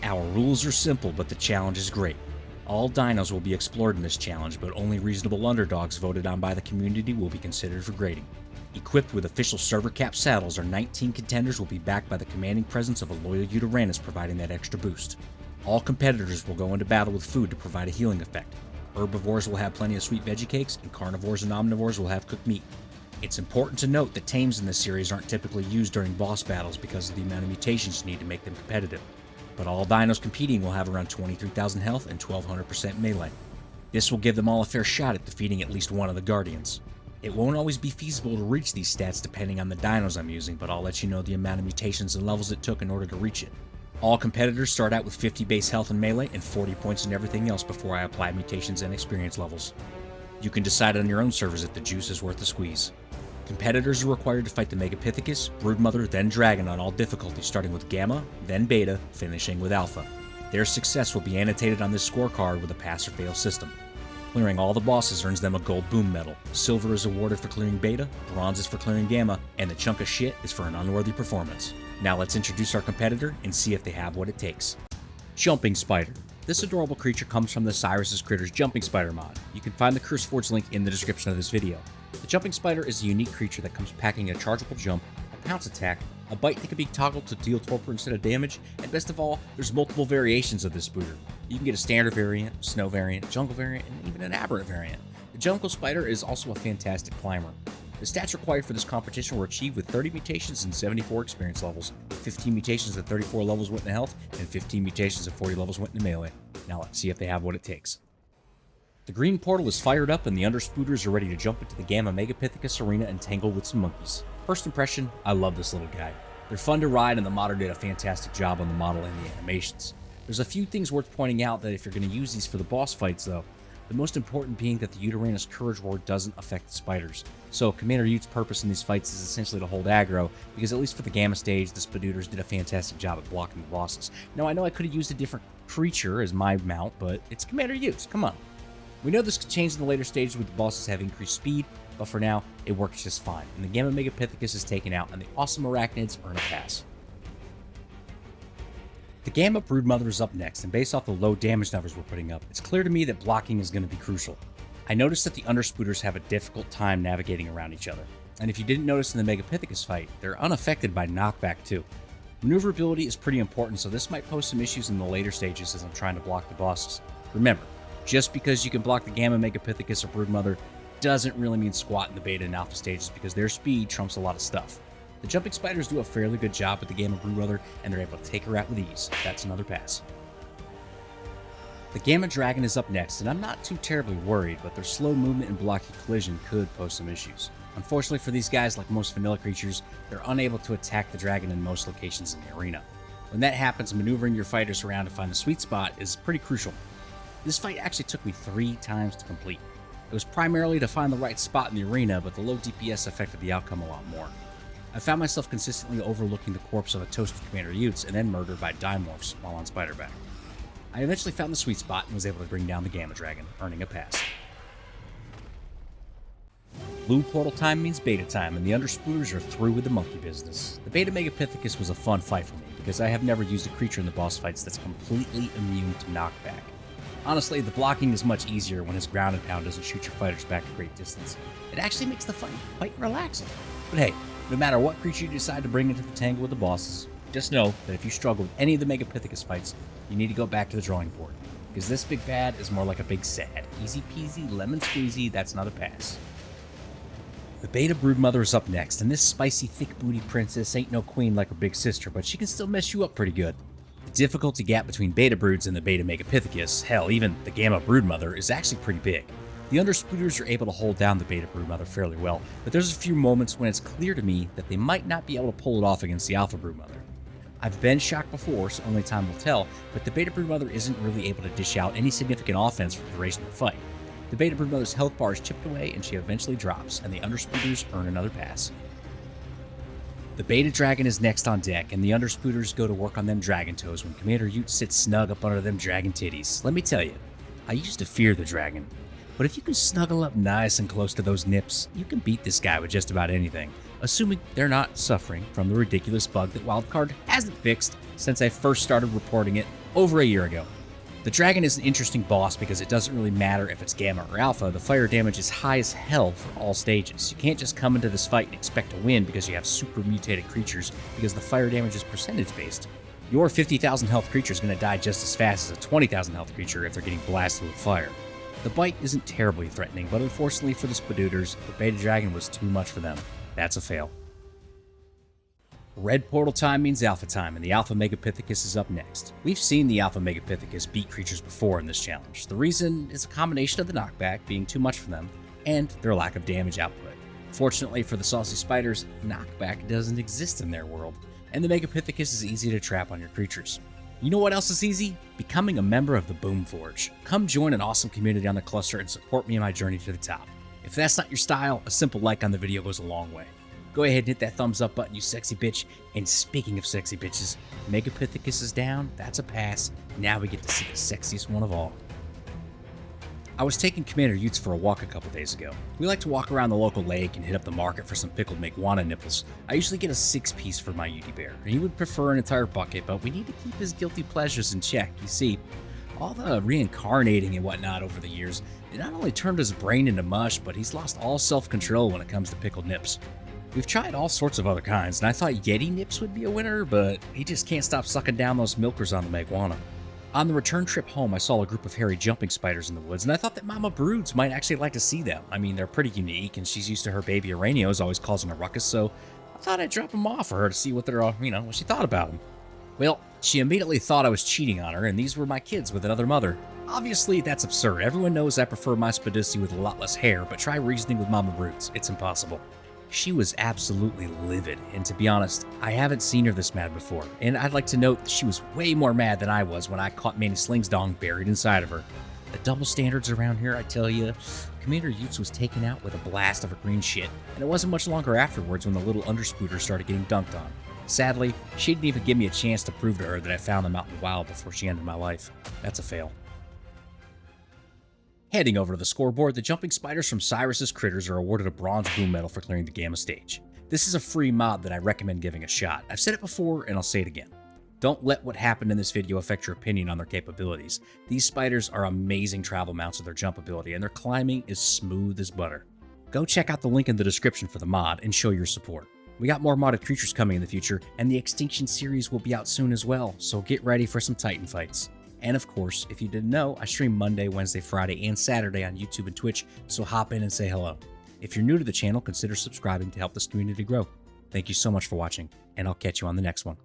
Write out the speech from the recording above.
Our rules are simple, but the challenge is great. All dinos will be explored in this challenge, but only reasonable underdogs voted on by the community will be considered for grading. Equipped with official server cap saddles, our 19 contenders will be backed by the commanding presence of a loyal Uteranus providing that extra boost. All competitors will go into battle with food to provide a healing effect. Herbivores will have plenty of sweet veggie cakes, and carnivores and omnivores will have cooked meat. It's important to note that tames in this series aren't typically used during boss battles because of the amount of mutations you need to make them competitive. But all dinos competing will have around 23,000 health and 1200% melee. This will give them all a fair shot at defeating at least one of the guardians. It won't always be feasible to reach these stats depending on the dinos I'm using, but I'll let you know the amount of mutations and levels it took in order to reach it. All competitors start out with 50 base health and melee and 40 points in everything else before I apply mutations and experience levels. You can decide on your own servers if the juice is worth the squeeze. Competitors are required to fight the megapithecus, broodmother, then dragon on all difficulties, starting with gamma, then beta, finishing with alpha. Their success will be annotated on this scorecard with a pass or fail system. Clearing all the bosses earns them a gold boom medal. Silver is awarded for clearing beta, bronze is for clearing gamma, and the chunk of shit is for an unworthy performance. Now let's introduce our competitor and see if they have what it takes. Jumping Spider. This adorable creature comes from the Cyrus Critters Jumping Spider mod. You can find the CurseForge link in the description of this video. The Jumping Spider is a unique creature that comes packing a chargeable jump, a pounce attack, a bite that can be toggled to deal torpor instead of damage, and best of all, there's multiple variations of this booter. You can get a standard variant, snow variant, jungle variant, and even an aberrant variant. The Jungle Spider is also a fantastic climber. The stats required for this competition were achieved with 30 mutations and 74 experience levels, 15 mutations at 34 levels went into health, and 15 mutations at 40 levels went into melee. Now let's see if they have what it takes. The green portal is fired up and the underspooters are ready to jump into the Gamma Megapithecus arena and tangle with some monkeys. First impression, I love this little guy. They're fun to ride and the modder did a fantastic job on the model and the animations. There's a few things worth pointing out that if you're going to use these for the boss fights though, the most important being that the Uteranus Courage Ward doesn't affect the spiders. So Commander Ute's purpose in these fights is essentially to hold aggro, because at least for the Gamma stage, the Spadooters did a fantastic job at blocking the bosses. Now I know I could have used a different creature as my mount, but it's Commander Ute's, come on. We know this could change in the later stages with the bosses having increased speed, but for now, it works just fine, and the Gamma Megapithecus is taken out, and the awesome arachnids earn a pass. The Gamma Broodmother is up next, and based off the low damage numbers we're putting up, it's clear to me that blocking is going to be crucial. I noticed that the Underspooters have a difficult time navigating around each other, and if you didn't notice in the Megapithecus fight, they're unaffected by knockback too. Maneuverability is pretty important, so this might pose some issues in the later stages as I'm trying to block the bosses. Remember, just because you can block the Gamma Megapithecus or Broodmother doesn't really mean squat in the beta and alpha stages because their speed trumps a lot of stuff. The Jumping Spiders do a fairly good job with the Gamma Broodmother and they're able to take her out with ease. That's another pass. The Gamma Dragon is up next, and I'm not too terribly worried, but their slow movement and blocky collision could pose some issues. Unfortunately for these guys, like most vanilla creatures, they're unable to attack the dragon in most locations in the arena. When that happens, maneuvering your fighters around to find the sweet spot is pretty crucial. This fight actually took me 3 times to complete. It was primarily to find the right spot in the arena, but the low DPS affected the outcome a lot more. I found myself consistently overlooking the corpse of a toasted Commander Utes and then murdered by Dimorphs while on Spiderback. I eventually found the sweet spot and was able to bring down the Gamma Dragon, earning a pass. Blue portal time means beta time, and the Underspooters are through with the monkey business. The Beta Megapithecus was a fun fight for me, because I have never used a creature in the boss fights that's completely immune to knockback. Honestly, the blocking is much easier when his ground and pound doesn't shoot your fighters back a great distance. It actually makes the fight quite relaxing. But hey, no matter what creature you decide to bring into the tangle with the bosses, just know that if you struggle with any of the Megapithecus fights, you need to go back to the drawing board. Because this big bad is more like a big sad. Easy peasy, lemon squeezy, that's not a pass. The Beta Broodmother is up next, and this spicy, thick booty princess ain't no queen like her big sister, but she can still mess you up pretty good. The difficulty gap between Beta Broods and the Beta Megapithecus, hell, even the Gamma Broodmother, is actually pretty big. The Underspooters are able to hold down the Beta Broodmother fairly well, but there's a few moments when it's clear to me that they might not be able to pull it off against the Alpha Broodmother. I've been shocked before, so only time will tell, but the Beta Broodmother isn't really able to dish out any significant offense for the duration of the fight. The Beta Broodmother's health bar is chipped away and she eventually drops, and the Underspooters earn another pass. The Beta Dragon is next on deck, and the Underspooters go to work on them dragon toes when Commander Ute sits snug up under them dragon titties. Let me tell you, I used to fear the dragon, but if you can snuggle up nice and close to those nips, you can beat this guy with just about anything, assuming they're not suffering from the ridiculous bug that Wildcard hasn't fixed since I first started reporting it over a year ago. The dragon is an interesting boss because it doesn't really matter if it's gamma or alpha, the fire damage is high as hell for all stages. You can't just come into this fight and expect to win because you have super mutated creatures, because the fire damage is percentage based. Your 50,000 health creature is going to die just as fast as a 20,000 health creature if they're getting blasted with fire. The bite isn't terribly threatening, but unfortunately for the Spadooters, the beta dragon was too much for them. That's a fail. Red portal time means alpha time, and the alpha megapithecus is up next. We've seen the alpha megapithecus beat creatures before in this challenge. The reason is a combination of the knockback being too much for them, and their lack of damage output. Fortunately for the saucy spiders, knockback doesn't exist in their world, and the megapithecus is easy to trap on your creatures. You know what else is easy? Becoming a member of the Boom Forge. Come join an awesome community on the cluster and support me in my journey to the top. If that's not your style, a simple like on the video goes a long way. Go ahead and hit that thumbs up button, you sexy bitch. And speaking of sexy bitches, Megapithecus is down, that's a pass. Now we get to see the sexiest one of all. I was taking Commander Utes for a walk a couple days ago. We like to walk around the local lake and hit up the market for some pickled iguana nipples. I usually get a 6-piece for my Ute bear. He would prefer an entire bucket, but we need to keep his guilty pleasures in check. You see, all the reincarnating and whatnot over the years, it not only turned his brain into mush, but he's lost all self-control when it comes to pickled nips. We've tried all sorts of other kinds, and I thought Yeti nips would be a winner, but he just can't stop sucking down those milkers on the iguana. On the return trip home, I saw a group of hairy jumping spiders in the woods, and I thought that Mama Broods might actually like to see them. I mean, they're pretty unique, and she's used to her baby Araneos always causing a ruckus, so I thought I'd drop them off for her to see what they're, what she thought about them. Well, she immediately thought I was cheating on her, and these were my kids with another mother. Obviously, that's absurd. Everyone knows I prefer my Spaducci with a lot less hair, but try reasoning with Mama Broods. It's impossible. She was absolutely livid, and to be honest, I haven't seen her this mad before, and I'd like to note that she was way more mad than I was when I caught Manny Sling's dong buried inside of her. The double standards around here, I tell you. Commander Utes was taken out with a blast of her green shit, and it wasn't much longer afterwards when the little underspooter started getting dunked on. Sadly, she didn't even give me a chance to prove to her that I found them out in the wild before she ended my life. That's a fail. Heading over to the scoreboard, the jumping spiders from Cyrus's Critters are awarded a bronze boom medal for clearing the gamma stage. This is a free mod that I recommend giving a shot. I've said it before and I'll say it again. Don't let what happened in this video affect your opinion on their capabilities. These spiders are amazing travel mounts with their jump ability, and their climbing is smooth as butter. Go check out the link in the description for the mod and show your support. We got more modded creatures coming in the future, and the Extinction series will be out soon as well, so get ready for some Titan fights. And of course, if you didn't know, I stream Monday, Wednesday, Friday, and Saturday on YouTube and Twitch, so hop in and say hello. If you're new to the channel, consider subscribing to help this community grow. Thank you so much for watching, and I'll catch you on the next one.